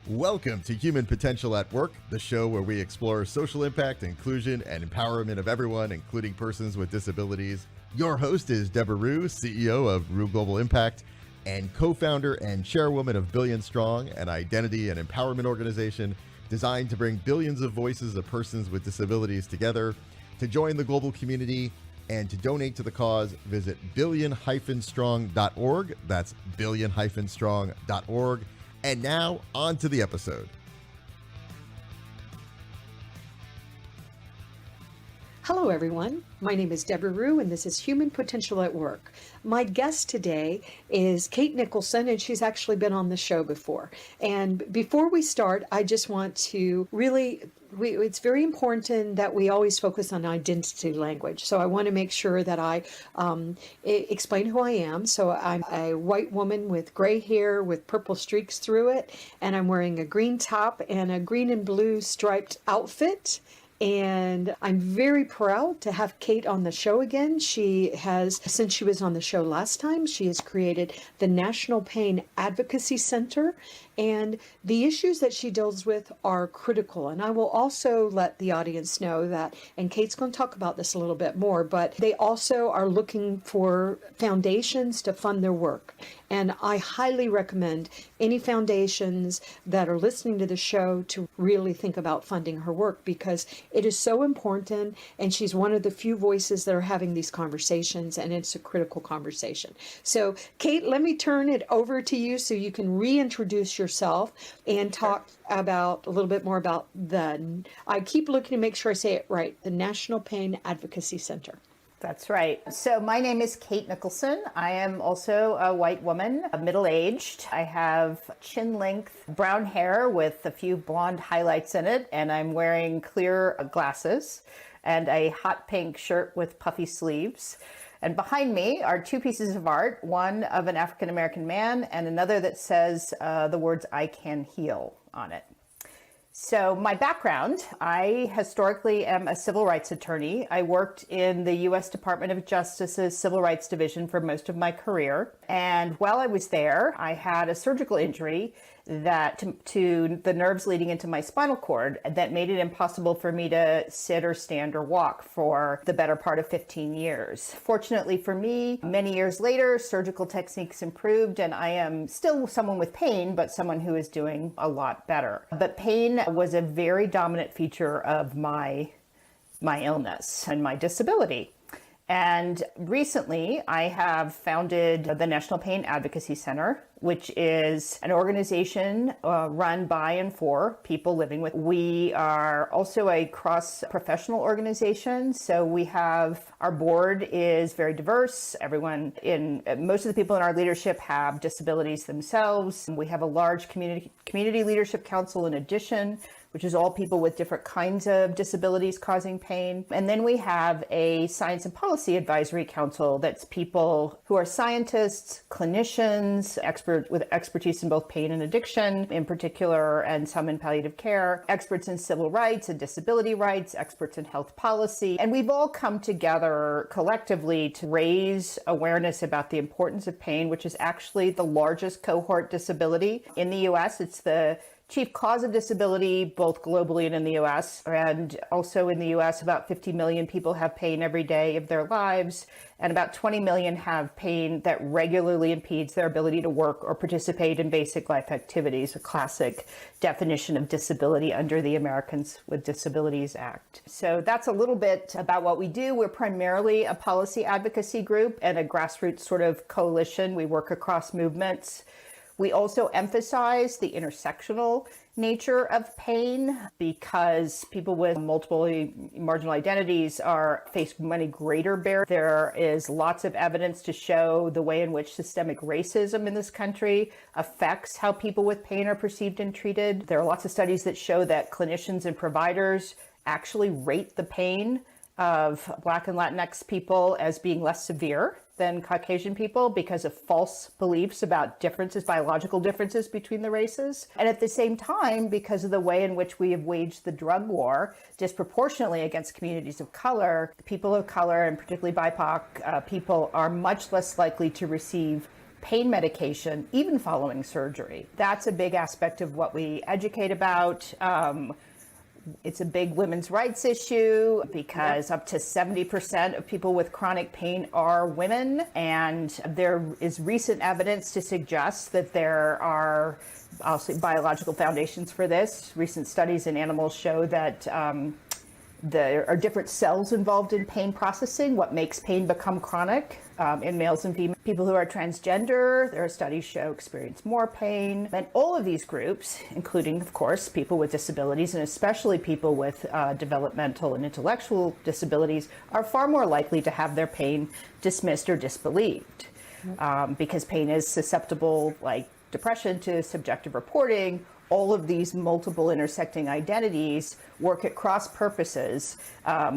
Welcome to Human Potential at Work, the show where we explore social impact, inclusion, and empowerment of everyone, including persons with disabilities. Your host is Deborah Rue, CEO of Rue Global Impact, and co-founder and chairwoman of Billion Strong, an identity and empowerment organization designed to bring billions of voices of persons with disabilities together. To join the global community and to donate to the cause, visit billion-strong.org. That's billion-strong.org. And now, on to the episode. Hello, everyone. My name is Deborah Rue, and this is Human Potential at Work. My guest today is Kate Nicholson, and she's actually been on the show before. And before we start, I just want to it's very important that we always focus on identity language. So I want to make sure that I explain who I am. So I'm a white woman with gray hair with purple streaks through it, and I'm wearing a green top and a green and blue striped outfit. And I'm very proud to have Kate on the show again. She has, since she was on the show last time, she has created the National Pain Advocacy Center. And the issues that she deals with are critical. And I will also let the audience know that, and Kate's going to talk about this a little bit more, but they also are looking for foundations to fund their work. And I highly recommend any foundations that are listening to the show to really think about funding her work, because it is so important, and she's one of the few voices that are having these conversations, and it's a critical conversation. So, Kate, let me turn it over to you so you can reintroduce yourself and talk about a little bit more about I keep looking to make sure I say it right, the National Pain Advocacy Center. That's right. So my name is Kate Nicholson. I am also a white woman, middle-aged. I have chin-length brown hair with a few blonde highlights in it, and I'm wearing clear glasses and a hot pink shirt with puffy sleeves. And behind me are two pieces of art, one of an African-American man and another that says the words "I can heal" on it. So my background, I historically am a civil rights attorney. I worked in the U.S. Department of Justice's Civil Rights Division for most of my career. And while I was there, I had a surgical injury that to the nerves leading into my spinal cord that made it impossible for me to sit or stand or walk for the better part of 15 years. Fortunately for me, many years later, surgical techniques improved, and I am still someone with pain, but someone who is doing a lot better. But pain was a very dominant feature of my illness and my disability. And recently, I have founded the National Pain Advocacy Center, which is an organization run by and for people living with. We are also a cross-professional organization, so we have, our board is very diverse. Most of the people in our leadership have disabilities themselves. We have a large community leadership council in addition, which is all people with different kinds of disabilities causing pain. And then we have a science and policy advisory council that's people who are scientists, clinicians, with expertise in both pain and addiction in particular, and some in palliative care, experts in civil rights and disability rights, experts in health policy. And we've all come together collectively to raise awareness about the importance of pain, which is actually the largest cohort disability in the US. It's the chief cause of disability, both globally and in the US. And also in the US, about 50 million people have pain every day of their lives, and about 20 million have pain that regularly impedes their ability to work or participate in basic life activities, a classic definition of disability under the Americans with Disabilities Act. So that's a little bit about what we do. We're primarily a policy advocacy group and a grassroots sort of coalition. We work across movements. We also emphasize the intersectional nature of pain because people with multiple marginal identities face many greater barriers. There is lots of evidence to show the way in which systemic racism in this country affects how people with pain are perceived and treated. There are lots of studies that show that clinicians and providers actually rate the pain of Black and Latinx people as being less severe than Caucasian people because of false beliefs about biological differences between the races. And at the same time, because of the way in which we have waged the drug war disproportionately against communities of color, people of color, and particularly BIPOC people, are much less likely to receive pain medication, even following surgery. That's a big aspect of what we educate about. It's a big women's rights issue because up to 70% of people with chronic pain are women. And there is recent evidence to suggest that there are also biological foundations for this. Recent studies in animals show that there are different cells involved in pain processing, what makes pain become chronic in males and females. People who are transgender, there are studies show experience more pain. And all of these groups, including, of course, people with disabilities and especially people with developmental and intellectual disabilities, are far more likely to have their pain dismissed or disbelieved because pain is susceptible, like depression, to subjective reporting. All of these multiple intersecting identities work at cross purposes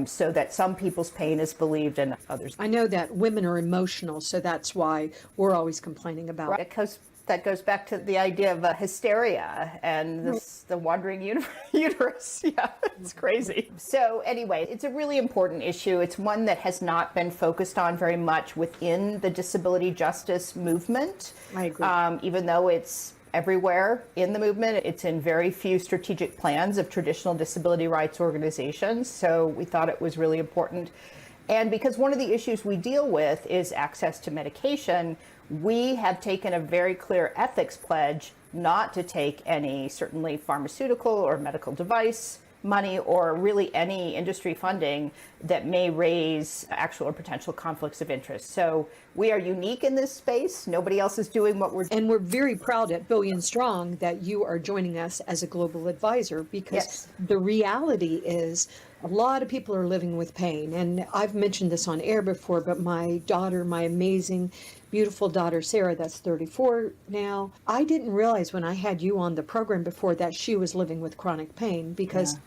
so that some people's pain is believed and others. I know that women are emotional, so that's why we're always complaining about it. Because that goes back to the idea of hysteria and the wandering uterus. Yeah, it's crazy. So anyway, it's a really important issue. It's one that has not been focused on very much within the disability justice movement. I agree. Even though it's everywhere in the movement. It's in very few strategic plans of traditional disability rights organizations. So we thought it was really important. And because one of the issues we deal with is access to medication, we have taken a very clear ethics pledge not to take any, certainly pharmaceutical or medical device money or really any industry funding that may raise actual or potential conflicts of interest. So we are unique in this space. Nobody else is doing what we're doing. And we're very proud at Billion Strong that you are joining us as a global advisor because the reality is a lot of people are living with pain. And I've mentioned this on air before, but my daughter, my amazing, beautiful daughter, Sarah, that's 34 now, I didn't realize when I had you on the program before that she was living with chronic pain because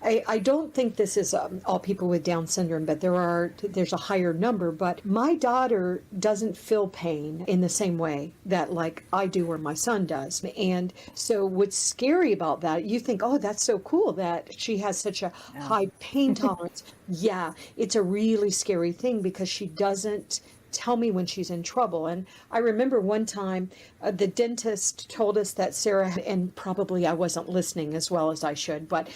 I don't think this is all people with Down syndrome, but there's a higher number. But my daughter doesn't feel pain in the same way that like I do or my son does. And so what's scary about that, you think, oh, that's so cool that she has such a high pain tolerance. Yeah, it's a really scary thing because she doesn't tell me when she's in trouble. And I remember one time the dentist told us that Sarah, and probably I wasn't listening as well as I should, but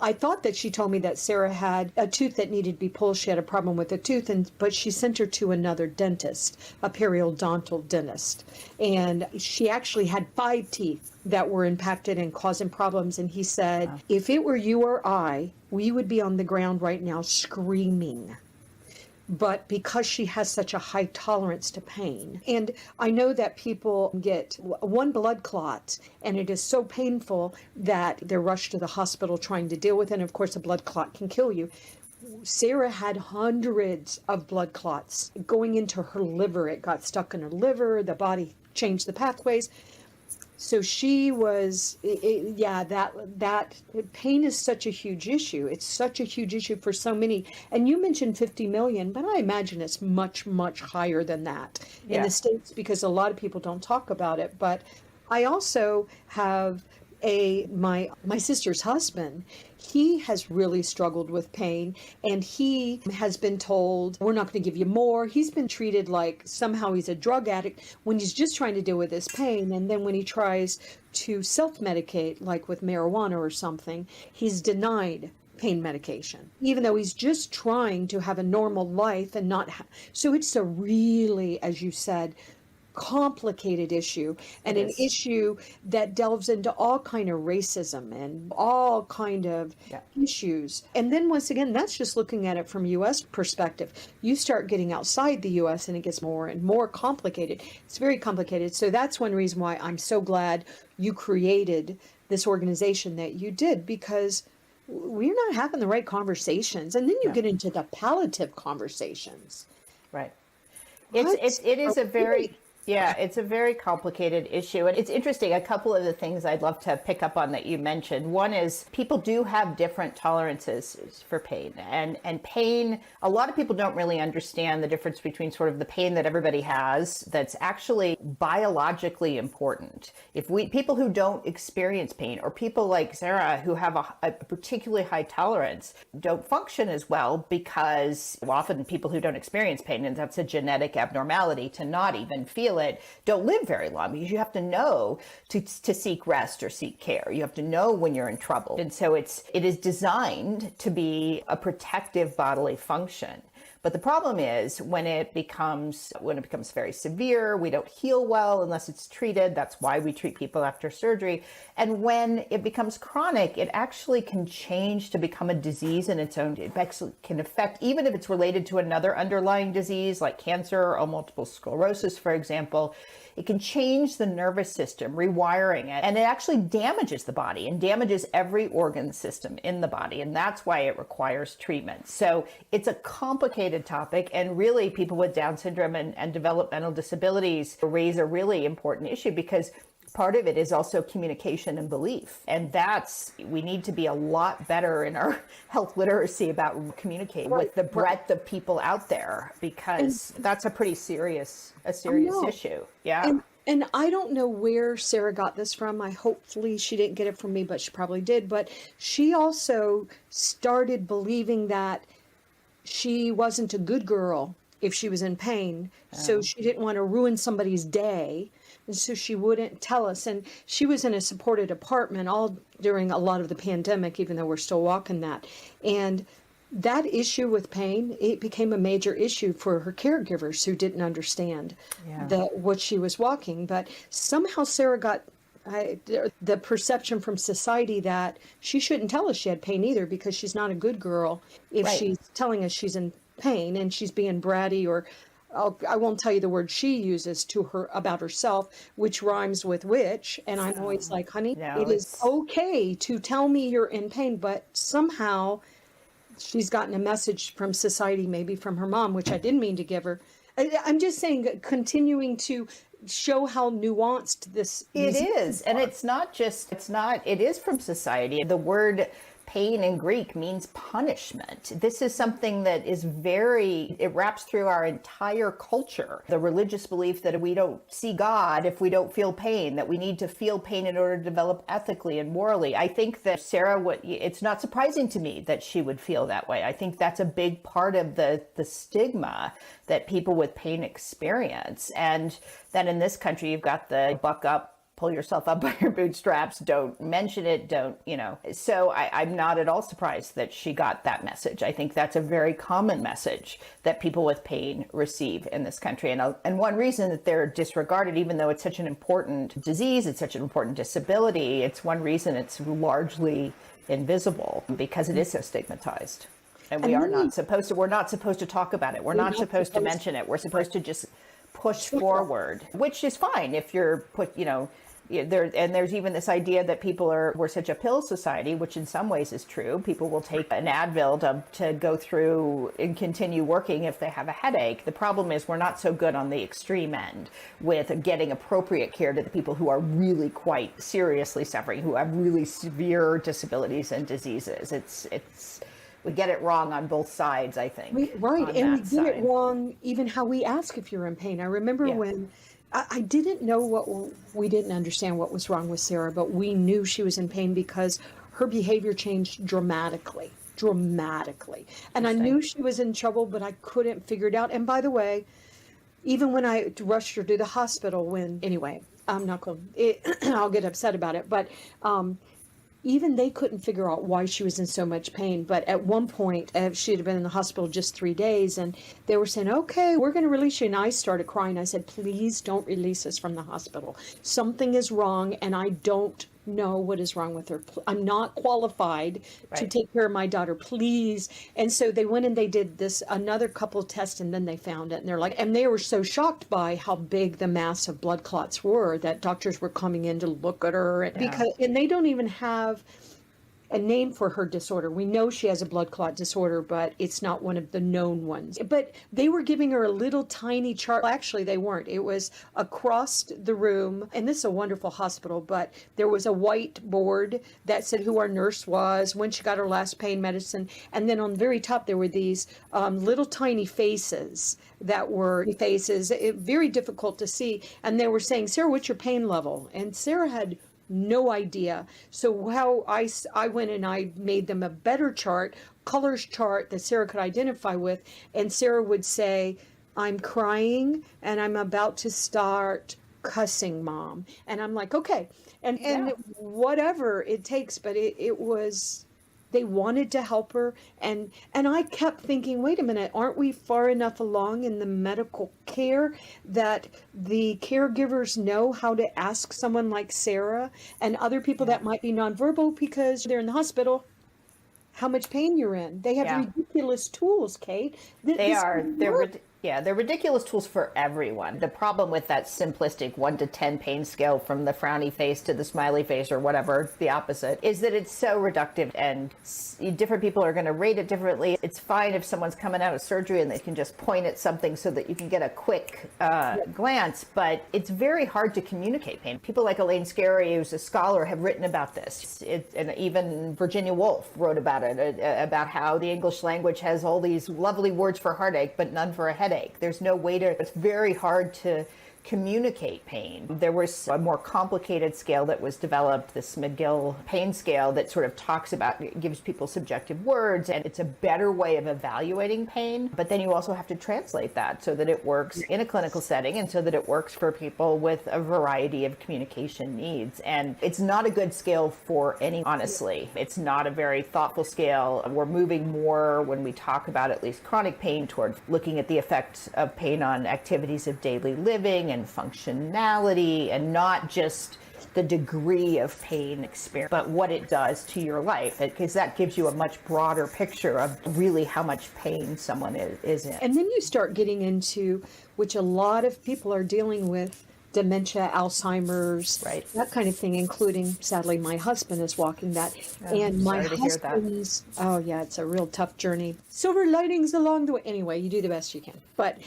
I thought that she told me that Sarah had a tooth that needed to be pulled. She had a problem with a tooth, but she sent her to another dentist, a periodontal dentist. And she actually had 5 teeth that were impacted and causing problems. And he said, if it were you or I, we would be on the ground right now screaming. But because she has such a high tolerance to pain. And I know that people get one blood clot and it is so painful that they're rushed to the hospital trying to deal with it. And of course, a blood clot can kill you. Sarah had hundreds of blood clots going into her liver. It got stuck in her liver. The body changed the pathways. So she was, that pain is such a huge issue. It's such a huge issue for so many. And you mentioned 50 million, but I imagine it's much, much higher than that in the States because a lot of people don't talk about it. But I also have my sister's husband. He has really struggled with pain and he has been told, we're not going to give you more. He's been treated like somehow he's a drug addict when he's just trying to deal with his pain. And then when he tries to self-medicate, like with marijuana or something, he's denied pain medication, even though he's just trying to have a normal life and not. So it's a really, as you said, complicated issue and an issue that delves into all kind of racism and all kind of issues. And then once again, that's just looking at it from U.S. perspective. You start getting outside the U.S. and it gets more and more complicated. It's very complicated. So that's one reason why I'm so glad you created this organization that you did, because we're not having the right conversations. And then you get into the palliative conversations. Right. It is a very... Yeah, it's a very complicated issue. And it's interesting, a couple of the things I'd love to pick up on that you mentioned. One is people do have different tolerances for pain. And pain, a lot of people don't really understand the difference between sort of the pain that everybody has that's actually biologically important. People who don't experience pain, or people like Sarah who have a particularly high tolerance, don't function as well because often people who don't experience pain, and that's a genetic abnormality to not even feel feel it don't live very long, because you have to know to seek rest or seek care. You have to know when you're in trouble. And so it is designed to be a protective bodily function. But the problem is when it becomes very severe, we don't heal well unless it's treated. That's why we treat people after surgery. And when it becomes chronic, it actually can change to become a disease in its own. It actually can affect, even if it's related to another underlying disease like cancer or multiple sclerosis, for example. It can change the nervous system, rewiring it, and it actually damages the body and damages every organ system in the body. And that's why it requires treatment. So it's a complicated topic, and really people with Down syndrome and developmental disabilities raise a really important issue, because part of it is also communication and belief. And we need to be a lot better in our health literacy about communicating with the breadth of people out there, because that's a pretty serious issue. Yeah. And I don't know where Sarah got this from. Hopefully she didn't get it from me, but she probably did. But she also started believing that she wasn't a good girl if she was in pain. So she didn't want to ruin somebody's day. And so she wouldn't tell us. And she was in a supported apartment all during a lot of the pandemic, even though we're still walking that. And that issue with pain, it became a major issue for her caregivers who didn't understand what she was walking. But somehow Sarah got the perception from society that she shouldn't tell us she had pain either, because she's not a good girl if she's telling us she's in pain and she's being bratty, or I won't tell you the word she uses to her about herself, which rhymes with which. And I'm always like, honey, it is okay to tell me you're in pain. But somehow she's gotten a message from society, maybe from her mom, which I didn't mean to give her. I'm just saying, continuing to show how nuanced this is. And it is from society. The word pain in Greek means punishment. This is something that is it wraps through our entire culture. The religious belief that we don't see God if we don't feel pain, that we need to feel pain in order to develop ethically and morally. I think that Sarah it's not surprising to me that she would feel that way. I think that's a big part of the stigma that people with pain experience. And then in this country, you've got the buck up, pull yourself up by your bootstraps, don't mention it, So I'm not at all surprised that she got that message. I think that's a very common message that people with pain receive in this country. And one reason that they're disregarded, even though it's such an important disease, it's such an important disability, it's one reason it's largely invisible, because it is so stigmatized. And we're not supposed to talk about it. We're not supposed to mention it. We're supposed to just push forward, which is fine if you're there's even this idea that we're such a pill society, which in some ways is true. People will take an Advil to go through and continue working if they have a headache. The problem is we're not so good on the extreme end with getting appropriate care to the people who are really quite seriously suffering, who have really severe disabilities and diseases. We get it wrong on both sides, I think. And we get it wrong even how we ask if you're in pain. I remember when I didn't know we didn't understand what was wrong with Sarah, but we knew she was in pain because her behavior changed dramatically. And I knew she was in trouble, but I couldn't figure it out. And by the way, even when I rushed her to the hospital, I'm not going to, I'll get upset about it, but even they couldn't figure out why she was in so much pain. But at one point, she had been in the hospital just 3 days, and they were saying, okay, we're going to release you. And I started crying. I said, please don't release us from the hospital. Something is wrong, and I don't know what is wrong with her. I'm not qualified to take care of my daughter, please. And so they went and they did another couple of tests, and then they found it. And they were so shocked by how big the mass of blood clots were that doctors were coming in to look at her. And they don't even have a name for her disorder. We know she has a blood clot disorder, but it's not one of the known ones. But they were giving her a little tiny chart. Well, actually, they weren't. It was across the room, and this is a wonderful hospital, but there was a white board that said who our nurse was, when she got her last pain medicine, and then on the very top there were these little tiny faces very difficult to see, and they were saying, Sarah, what's your pain level? And Sarah had no idea. So how I went and I made them a better chart, colors chart that Sarah could identify with. And Sarah would say, I'm crying and I'm about to start cussing mom. And I'm like, okay. And whatever it takes, but it was, they wanted to help her. And I kept thinking, wait a minute, aren't we far enough along in the medical care that the caregivers know how to ask someone like Sarah and other people that might be nonverbal because they're in the hospital how much pain you're in? They have ridiculous tools, Kate. They're ridiculous tools for everyone. The problem with that simplistic 1 to 10 pain scale from the frowny face to the smiley face or whatever, the opposite, is that it's so reductive and different people are going to rate it differently. It's fine if someone's coming out of surgery and they can just point at something so that you can get a quick glance, but it's very hard to communicate pain. People like Elaine Scarry, who's a scholar, have written about this. And even Virginia Woolf wrote about it, about how the English language has all these lovely words for heartache, but none for a headache. There's no way to, it's very hard to communicate pain. There was a more complicated scale that was developed, this McGill pain scale, that sort of talks about, it gives people subjective words, and it's a better way of evaluating pain. But then you also have to translate that so that it works in a clinical setting and so that it works for people with a variety of communication needs. And it's not a good scale for any, honestly. It's not a very thoughtful scale. We're moving more, when we talk about at least chronic pain, towards looking at the effect of pain on activities of daily living and functionality, and not just the degree of pain experience, but what it does to your life, because that gives you a much broader picture of really how much pain someone is in. And then you start getting into, which a lot of people are dealing with, dementia, Alzheimer's, that kind of thing, including, sadly, my husband is walking that. And my husband's, it's a real tough journey. Silver linings along the way. Anyway, you do the best you can. But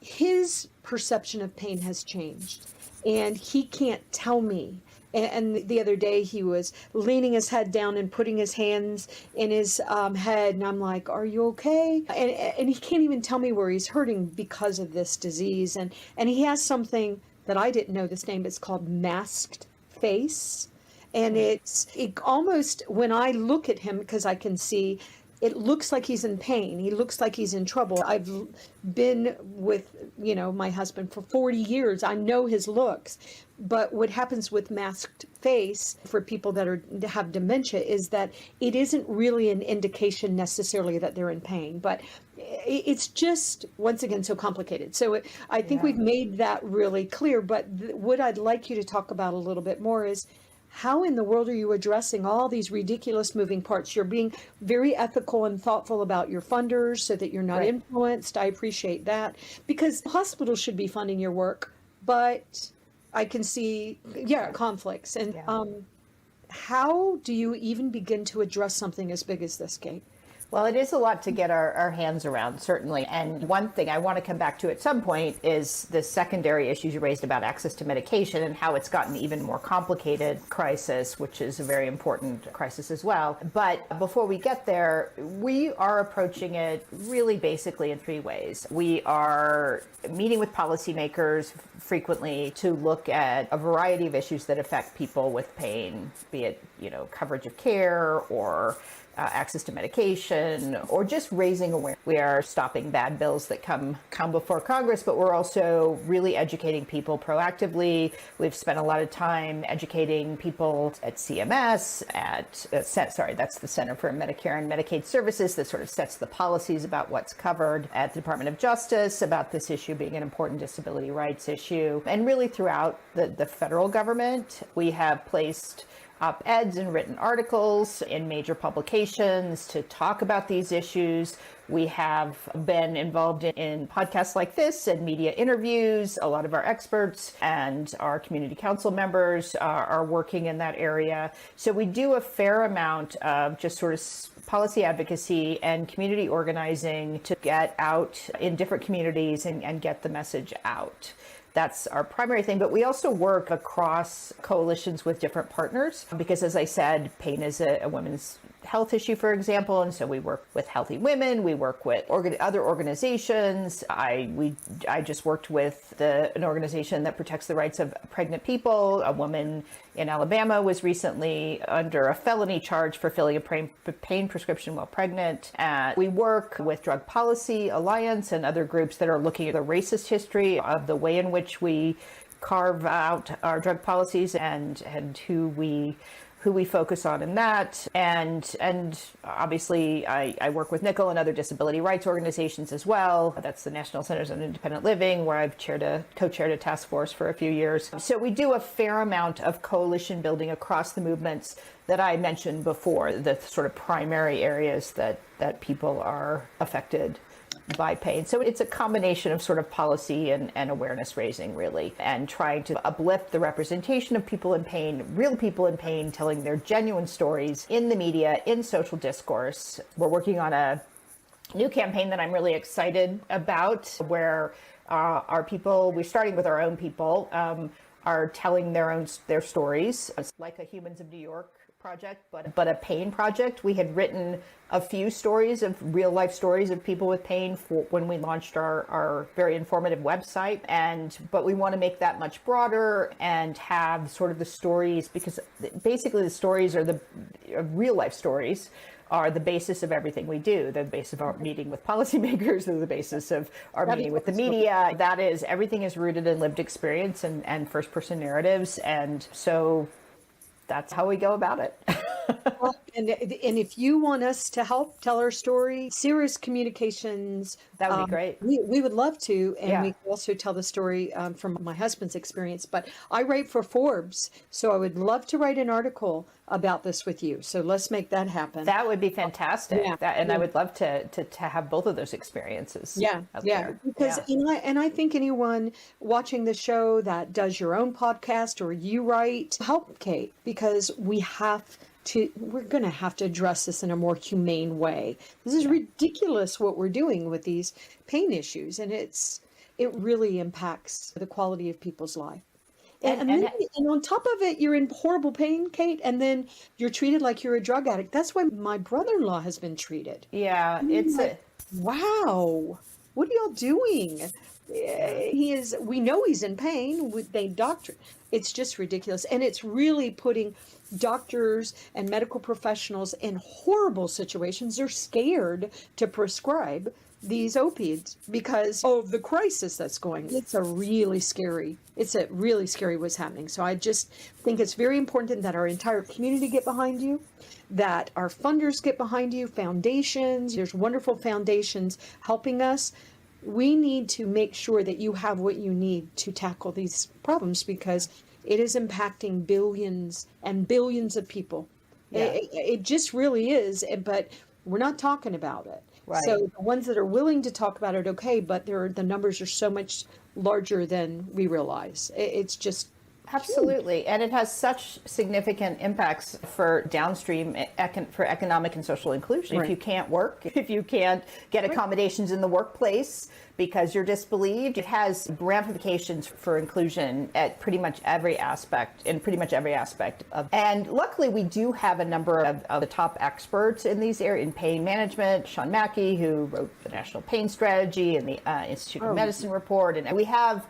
his perception of pain has changed, and he can't tell me. And the other day he was leaning his head down and putting his hands in his head, and I'm like, are you okay? And he can't even tell me where he's hurting because of this disease. And he has something that I didn't know this name. It's called masked face. And it almost, when I look at him, because I can see, it looks like he's in pain. He looks like he's in trouble. I've been with, my husband for 40 years. I know his looks. But what happens with masked face for people that have dementia is that it isn't really an indication necessarily that they're in pain. But it's just, once again, so complicated. So I think we've made that really clear. But what I'd like you to talk about a little bit more is, how in the world are you addressing all these ridiculous moving parts? You're being very ethical and thoughtful about your funders so that you're not influenced. I appreciate that, because hospitals should be funding your work, but I can see, conflicts. And how do you even begin to address something as big as this, Kate? Well, it is a lot to get our hands around, certainly. And one thing I want to come back to at some point is the secondary issues you raised about access to medication and how it's gotten even more complicated crisis, which is a very important crisis as well. But before we get there, we are approaching it really basically in 3 ways. We are meeting with policymakers frequently to look at a variety of issues that affect people with pain, be it, coverage of care or access to medication, or just raising awareness. We are stopping bad bills that come before Congress, but we're also really educating people proactively. We've spent a lot of time educating people at CMS, that's the Center for Medicare and Medicaid Services, that sort of sets the policies about what's covered, at the Department of Justice about this issue being an important disability rights issue, and really throughout the federal government. We have placed op-eds and written articles in major publications to talk about these issues. We have been involved in podcasts like this and media interviews. A lot of our experts and our community council members are working in that area. So we do a fair amount of just sort of policy advocacy and community organizing to get out in different communities and get the message out That's our primary thing, but we also work across coalitions with different partners because, as I said, pain is a women's health issue, for example, and so we work with Healthy Women, we work with other organizations. I just worked with an organization that protects the rights of pregnant people. A woman in Alabama was recently under a felony charge for filling a pain prescription while pregnant. We work with Drug Policy Alliance and other groups that are looking at the racist history of the way in which we carve out our drug policies and who we focus on in that. And obviously I work with Nickel and other disability rights organizations as well. That's the National Centers on Independent Living, where I've co-chaired a task force for a few years. So we do a fair amount of coalition building across the movements that I mentioned before, the sort of primary areas that people are affected by pain. So it's a combination of sort of policy and awareness raising, really, and trying to uplift the representation of people in pain, real people in pain, telling their genuine stories in the media, in social discourse. We're working on a new campaign that I'm really excited about, where our people, we're starting with our own people, are telling their stories. It's like a Humans of New York project, but a pain project. We had written a few stories of real life stories of people with pain when we launched our very informative website, but we want to make that much broader and have sort of the stories, because basically the stories are the real life stories are the basis of everything we do. They're the basis of our meeting with policymakers. They're the basis of our meeting with the media. That is, everything is rooted in lived experience and first person narratives. And so that's how we go about it. Well, and if you want us to help tell our story, Cirrus Communications, that would be great. We would love to, and we can also tell the story from my husband's experience. But I write for Forbes, so I would love to write an article about this with you. So let's make that happen. That would be fantastic. I would love to have both of those experiences. Because I think anyone watching the show that does your own podcast or you write, help Kate, because we're going to have to address this in a more humane way. This is ridiculous what we're doing with these pain issues, and it really impacts the quality of people's life. And on top of it, you're in horrible pain, Kate, and then you're treated like you're a drug addict. That's why my brother-in-law has been treated. Yeah, wow, what are y'all doing? We know he's in pain. They doctor. It's just ridiculous. And it's really putting doctors and medical professionals in horrible situations. They're scared to prescribe these opiates because of the crisis that's going. It's really scary what's happening. So I just think it's very important that our entire community get behind you, that our funders get behind you, foundations. There's wonderful foundations helping us. We need to make sure that you have what you need to tackle these problems, because it is impacting billions and billions of people. Yeah. It just really is, but we're not talking about it. Right. So the ones that are willing to talk about it, okay, but the numbers are so much larger than we realize. It's just absolutely, and it has such significant impacts for downstream for economic and social inclusion. Right. If you can't work, if you can't get accommodations in the workplace because you're disbelieved, it has ramifications for inclusion at pretty much every aspect, of. And luckily, we do have a number of the top experts in these areas in pain management. Sean Mackey, who wrote the National Pain Strategy and the Institute of Medicine report, and we have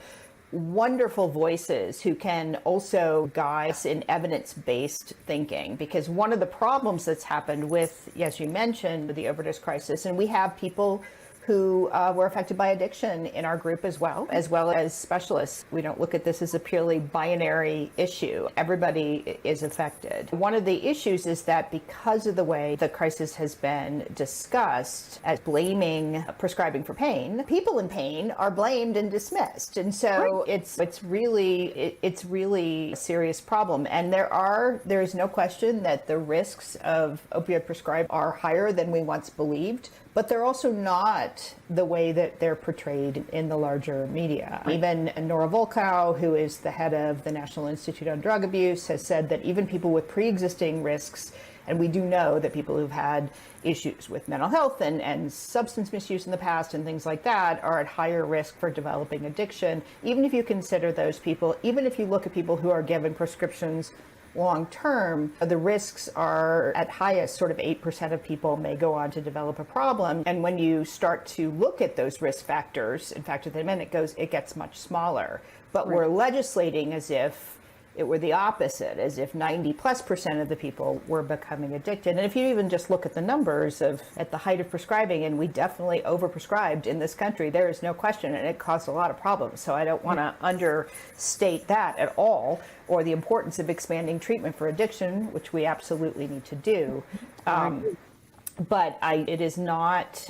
wonderful voices who can also guide us in evidence-based thinking, because one of the problems that's happened with, as you mentioned, the overdose crisis, and we have people who were affected by addiction in our group as well as specialists. We don't look at this as a purely binary issue. Everybody is affected. One of the issues is that because of the way the crisis has been discussed as blaming prescribing for pain, people in pain are blamed and dismissed. And so it's really a serious problem. And there is no question that the risks of opioid prescribing are higher than we once believed, but they're also not the way that they're portrayed in the larger media. Even Nora Volkow, who is the head of the National Institute on Drug Abuse, has said that even people with pre-existing risks And we do know that people who've had issues with mental health and substance misuse in the past and things like that are at higher risk for developing addiction. Even if you consider those people, even if you look at people who are given prescriptions long term, the risks are at highest, sort of 8% of people may go on to develop a problem. And when you start to look at those risk factors, in fact, at the minute it gets much smaller. But we're legislating as if it were the opposite, as if 90+% of the people were becoming addicted. And if you even just look at the numbers at the height of prescribing, and we definitely overprescribed in this country, there is no question, and it caused a lot of problems. So I don't want to understate that at all, or the importance of expanding treatment for addiction, which we absolutely need to do. But it is not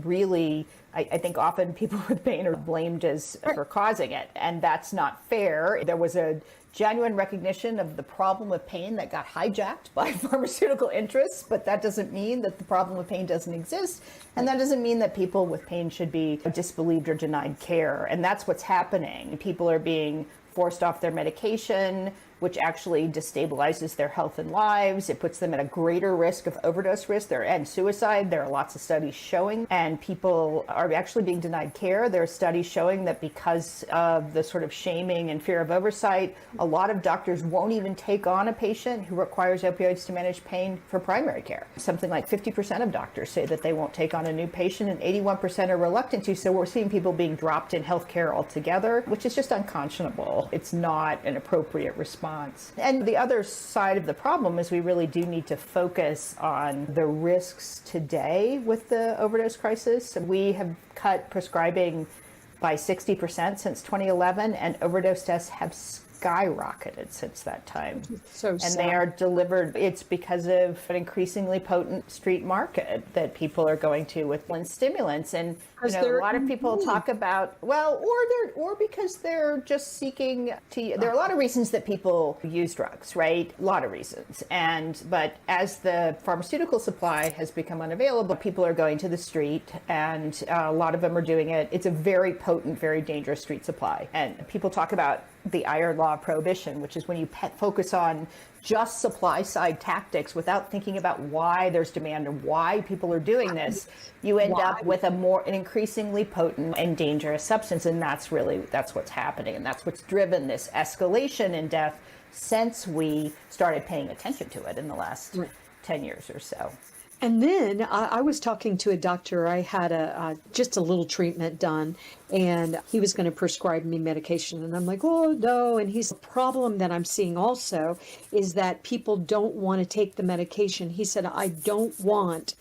really, I think often people with pain are blamed for causing it, and that's not fair. There was a genuine recognition of the problem of pain that got hijacked by pharmaceutical interests, but that doesn't mean that the problem of pain doesn't exist, and that doesn't mean that people with pain should be disbelieved or denied care. And that's what's happening. People are being forced off their medication, which actually destabilizes their health and lives. It puts them at a greater risk of overdose risk and suicide. There are lots of studies showing, and people are actually being denied care. There are studies showing that because of the sort of shaming and fear of oversight, a lot of doctors won't even take on a patient who requires opioids to manage pain for primary care. Something like 50% of doctors say that they won't take on a new patient, and 81% are reluctant to. So we're seeing people being dropped in healthcare altogether, which is just unconscionable. It's not an appropriate response. And the other side of the problem is we really do need to focus on the risks today with the overdose crisis. We have cut prescribing by 60% since 2011, and overdose deaths have skyrocketed since that time. So sad. And they are delivered, it's because of an increasingly potent street market that people are going to with stimulants. And a lot of people talk about, or because they're just seeking to, there are a lot of reasons that people use drugs, right? A lot of reasons. But as the pharmaceutical supply has become unavailable, people are going to the street, and a lot of them are doing it. It's a very potent, very dangerous street supply. And people talk about the iron law of prohibition, which is when you focus on just supply side tactics without thinking about why there's demand and why people are doing this, you end up with an increasingly potent and dangerous substance. And that's what's happening. And that's what's driven this escalation in death since we started paying attention to it in the last 10 years or so. And then I was talking to a doctor. I had just a little treatment done, and he was going to prescribe me medication. And I'm like, oh, no. And the problem that I'm seeing also is that people don't want to take the medication. He said, I don't want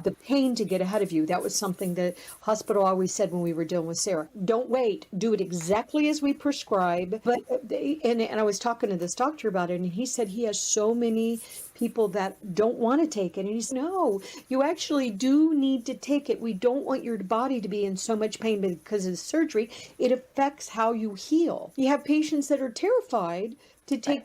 the pain to get ahead of you. That was something the hospital always said when we were dealing with Sarah. Don't wait. Do it exactly as we prescribe. But and I was talking to this doctor about it, and he said he has so many people that don't want to take it. And he said, no, you actually do need to take it. We don't want your body to be in so much pain because of the surgery. It affects how you heal. You have patients that are terrified to take.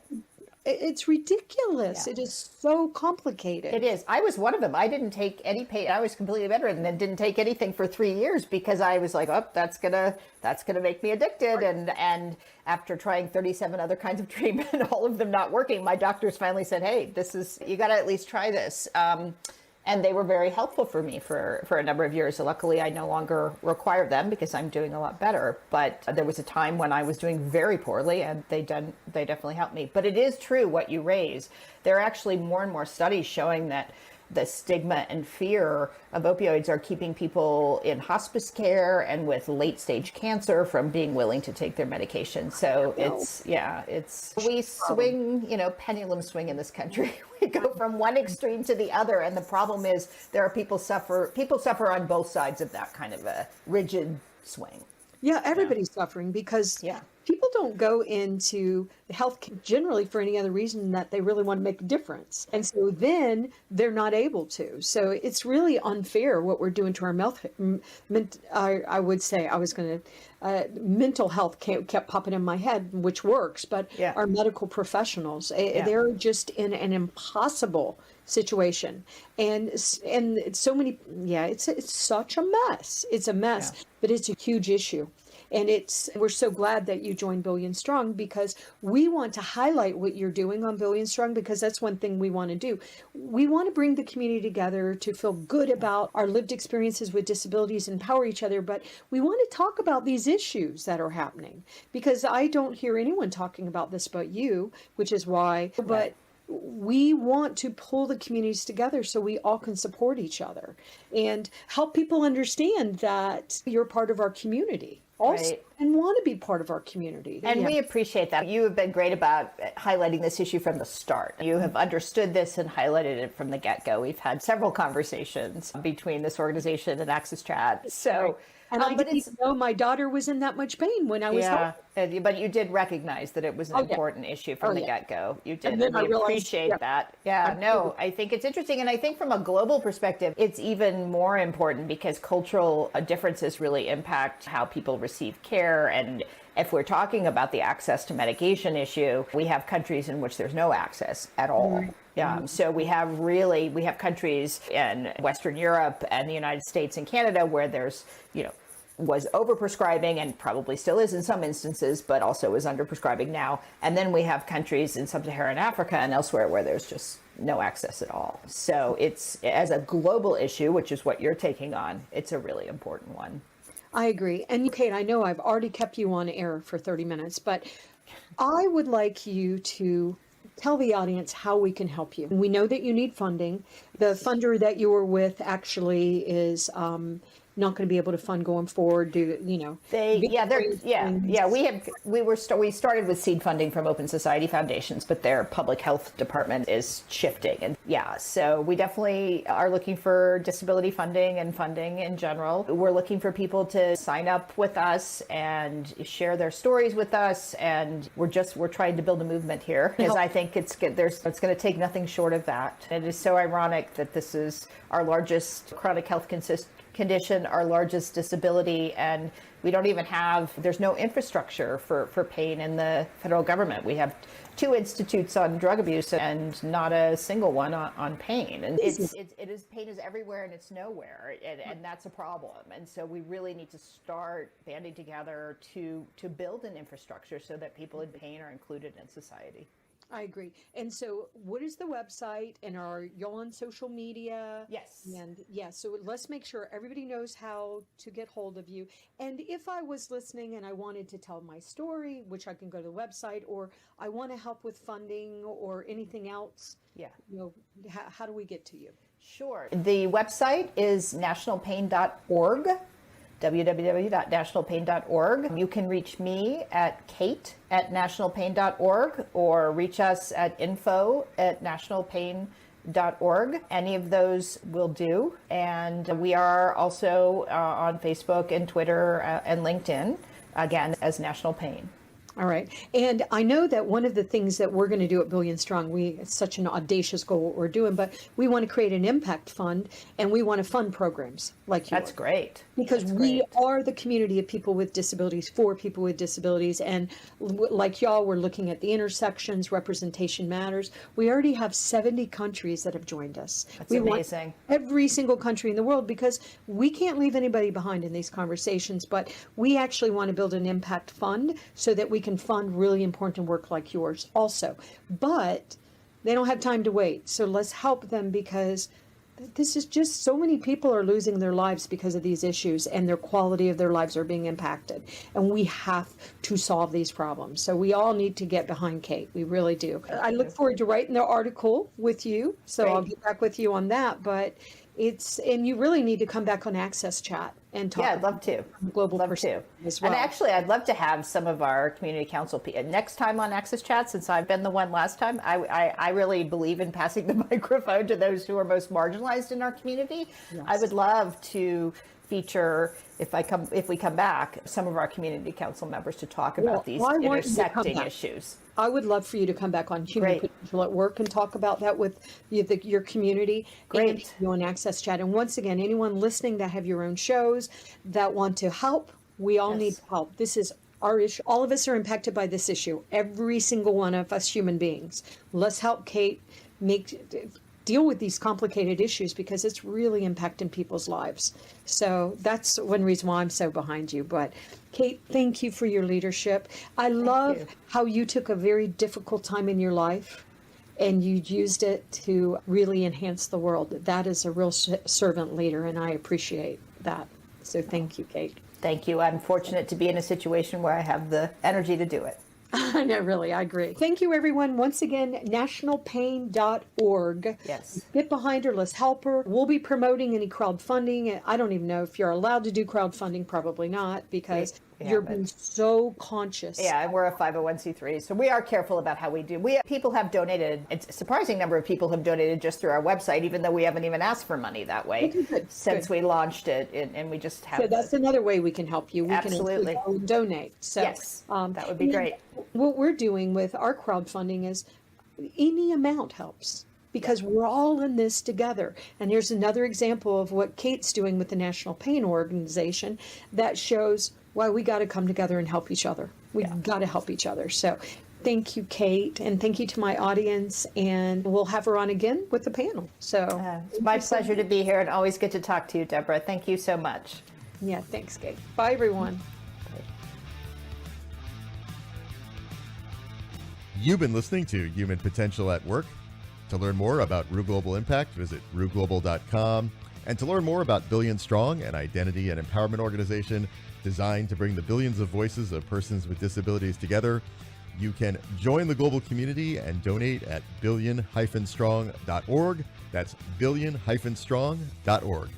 It's ridiculous. Yeah. It is so complicated. It is. I was one of them. I didn't take any pain. I was completely bedridden and didn't take anything for 3 years because I was like, oh, that's gonna make me addicted. And after trying 37 other kinds of treatment, all of them not working, my doctors finally said, hey, you got to at least try this. And they were very helpful for me for a number of years. So luckily, I no longer require them because I'm doing a lot better. But there was a time when I was doing very poorly, and they definitely helped me. But it is true what you raise. There are actually more and more studies showing that the stigma and fear of opioids are keeping people in hospice care and with late stage cancer from being willing to take their medication. So we swing, pendulum swing in this country. We go from one extreme to the other. And the problem is there are people suffer on both sides of that kind of a rigid swing. Yeah, everybody's suffering because people don't go into health generally for any other reason that they really want to make a difference. And so then they're not able to. So it's really unfair what we're doing to our I would say mental health kept popping in my head, which works, but our medical professionals, they're just in an impossible situation. And so many, it's such a mess. It's a mess, but it's a huge issue. And we're so glad that you joined Billion Strong, because we want to highlight what you're doing on Billion Strong, because that's one thing we want to do. We want to bring the community together to feel good about our lived experiences with disabilities, empower each other, but we want to talk about these issues that are happening, because I don't hear anyone talking about this but you, which is why, but we want to pull the communities together so we all can support each other and help people understand that you're part of our community also, and want to be part of our community. And we appreciate that. You have been great about highlighting this issue from the start. You have understood this and highlighted it from the get-go. We've had several conversations between this organization and Access Chat. So, and I didn't even know my daughter was in that much pain when I was home. But you did recognize that it was an important issue from the get-go. You did. And then we appreciate that. I think it's interesting. And I think from a global perspective, it's even more important because cultural differences really impact how people receive care. And if we're talking about the access to medication issue, we have countries in which there's no access at all. So we have countries in Western Europe and the United States and Canada where there's, was overprescribing and probably still is in some instances, but also is underprescribing now. And then we have countries in sub-Saharan Africa and elsewhere where there's just no access at all. So it's, as a global issue, which is what you're taking on, it's a really important one. I agree. And Kate, I know I've already kept you on air for 30 minutes, but I would like you to tell the audience how we can help you. We know that you need funding. The funder that you were with actually is not going to be able to fund going forward. We started with seed funding from Open Society Foundations, but their public health department is shifting. And so we definitely are looking for disability funding and funding in general. We're looking for people to sign up with us and share their stories with us. And we're trying to build a movement here, because I think it's going to take nothing short of that. It is so ironic that this is our largest chronic health condition, our largest disability, and we don't even there's no infrastructure for pain in the federal government. We have 2 institutes on drug abuse and not a single one on pain. And pain is everywhere and it's nowhere. And that's a problem. And so we really need to start banding together to build an infrastructure so that people in pain are included in society. I agree. And so what is the website, and are y'all on social media? Yes. And so let's make sure everybody knows how to get hold of you. And if I was listening and I wanted to tell my story, which I can go to the website, or I want to help with funding or anything else, how do we get to you? Sure. The website is nationalpain.org. www.nationalpain.org. You can reach me at kate@nationalpain.org or reach us at info@nationalpain.org. Any of those will do. And we are also on Facebook and Twitter and LinkedIn, again, as National Pain. All right. And I know that one of the things that we're going to do at Billion Strong, it's such an audacious goal what we're doing, but we want to create an impact fund, and we want to fund programs like yours. That's great. Because we are the community of people with disabilities for people with disabilities. And like y'all, we're looking at the intersections, representation matters. We already have 70 countries that have joined us. That's amazing. Every single country in the world, because we can't leave anybody behind in these conversations, but we actually want to build an impact fund so that we can fund really important work like yours also. But they don't have time to wait. So let's help them, because this is just, so many people are losing their lives because of these issues, and their quality of their lives are being impacted. And we have to solve these problems. So we all need to get behind Kate. We really do. I look forward to writing the article with you. So I'll get back with you on that. But and you really need to come back on Access Chat and talk. Yeah, I'd love to. Global love to. As well. And actually, I'd love to have some of our community council next time on Access Chat, since I've been the one last time. I really believe in passing the microphone to those who are most marginalized in our community. Yes. I would love to feature, if we come back, some of our community council members to talk about these intersecting issues. I would love for you to come back on Human Potential at Work and talk about that with your community. Great. And you on Access Chat. And once again, anyone listening that have your own shows that want to help, we all need help. This is our issue. All of us are impacted by this issue. Every single one of us human beings. Let's help Kate deal with these complicated issues because it's really impacting people's lives. So that's one reason why I'm so behind you. But Kate, thank you for your leadership. I love how you took a very difficult time in your life and you used it to really enhance the world. That is a real servant leader, and I appreciate that. So thank you, Kate. Thank you. I'm fortunate to be in a situation where I have the energy to do it. No, really, I agree. Thank you, everyone. Once again, nationalpain.org. Yes. Get behind her. Let's help her. We'll be promoting any crowdfunding. I don't even know if you're allowed to do crowdfunding. Probably not, because you're being so conscious. Yeah, and we're a 501c3, so we are careful about how we do. People have donated. It's a surprising number of people have donated just through our website, even though we haven't even asked for money that way since we launched it, and we just have. So that's another way we can help you. We Absolutely. can donate. So, yes, that would be great. What we're doing with our crowdfunding is any amount helps, because we're all in this together. And here's another example of what Kate's doing with the National Pain Organization that shows why we got to come together and help each other. We've got to help each other. So thank you, Kate, and thank you to my audience. And we'll have her on again with the panel. So it's my pleasure to be here, and always good to talk to you, Deborah. Thank you so much. Yeah, thanks, Kate. Bye, everyone. You've been listening to Human Potential at Work. To learn more about Rue Global Impact, visit rueglobal.com. And to learn more about Billion Strong, an identity and empowerment organization designed to bring the billions of voices of persons with disabilities together, you can join the global community and donate at billion-strong.org. That's billion-strong.org.